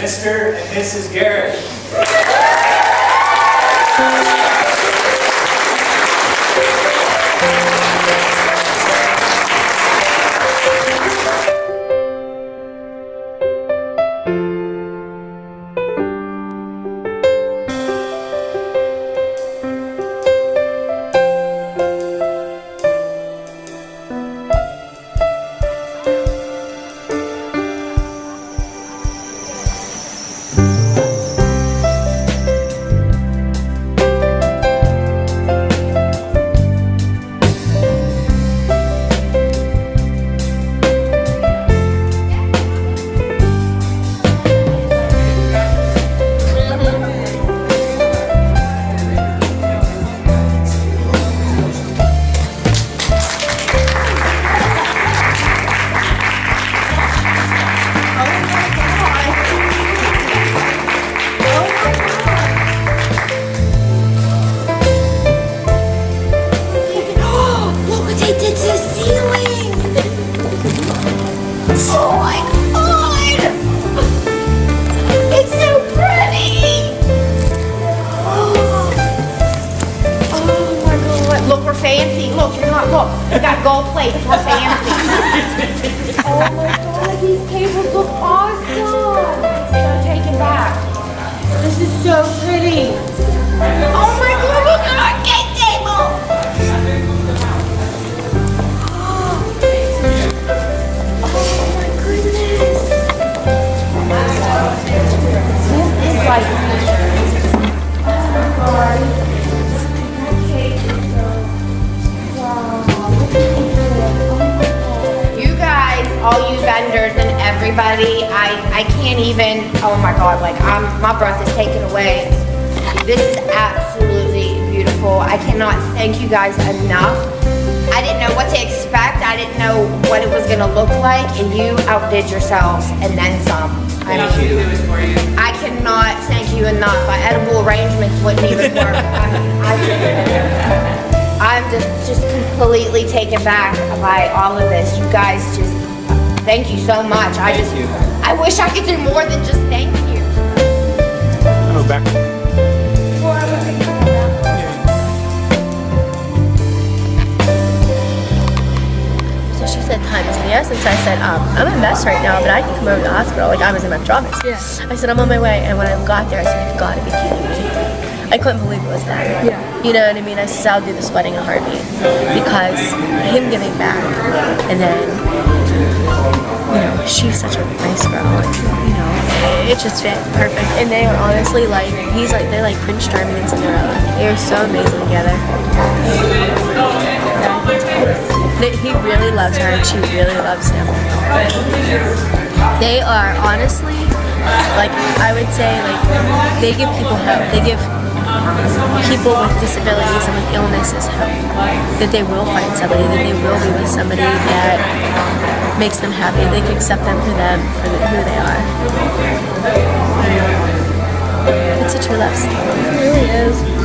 Mr. and Mrs. Garrett. I can't even, oh my God, like my breath is taken away. This is absolutely beautiful. I cannot thank you guys enough. I didn't know what to expect. I didn't know what it was gonna look like, and you outdid yourselves and then some. I cannot thank you enough. Edible arrangements wouldn't even work. I'm just completely taken back by all of this. You guys just, thank you so much. I wish I could do more than just thank you. Oh, back. So she said times in the essence. I said, I'm a mess right now, but I can come over to the hospital. Like I was in my pajamas. Yeah. I said, I'm on my way. And when I got there, I said, you've got to be kidding me. I couldn't believe it was that. Yeah. You know what I mean? I said, I'll do this wedding in a heartbeat. Because him giving back, and then, you know, she's such a nice girl. You know, it just fit perfect. And they are honestly like, they're like Prince Charming and Cinderella. They are so amazing together. He really loves her and she really loves him. They are honestly, like, I would say, like, they give people hope. They give people with disabilities and with illnesses hope that they will find somebody, that they will be with somebody that makes them happy. They can accept them for them, for who they are. It's a true love story. It really is.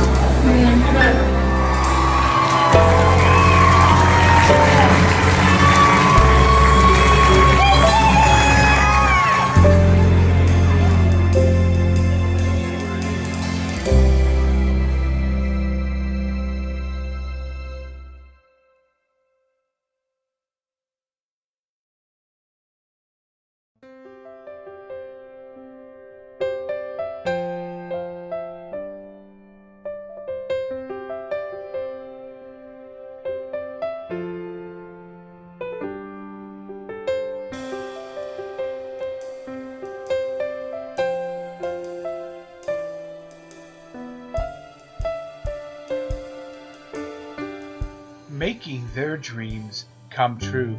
Making their dreams come true.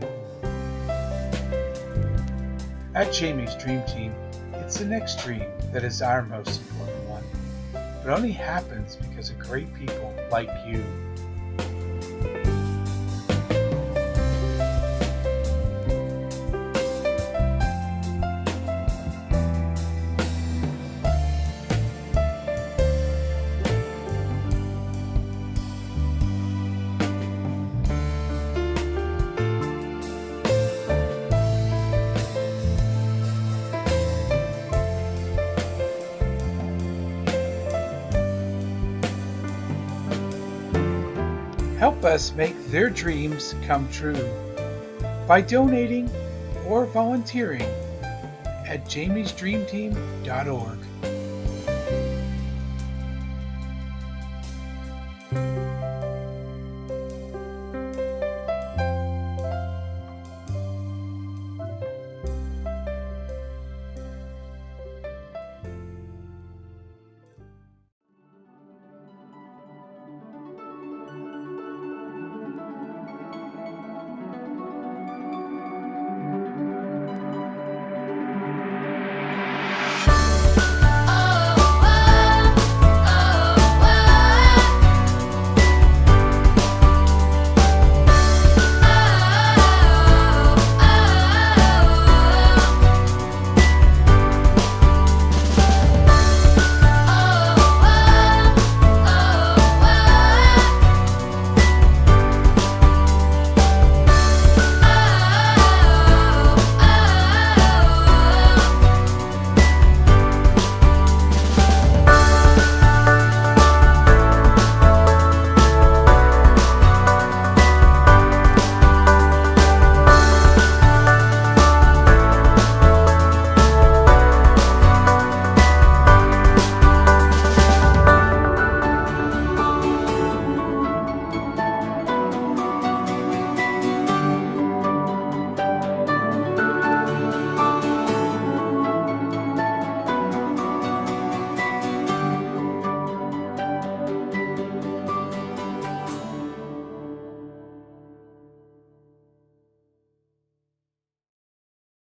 At Jamie's Dream Team, it's the next dream that is our most important one. It only happens because of great people like you. Help us make their dreams come true by donating or volunteering at jamiesdreamteam.org.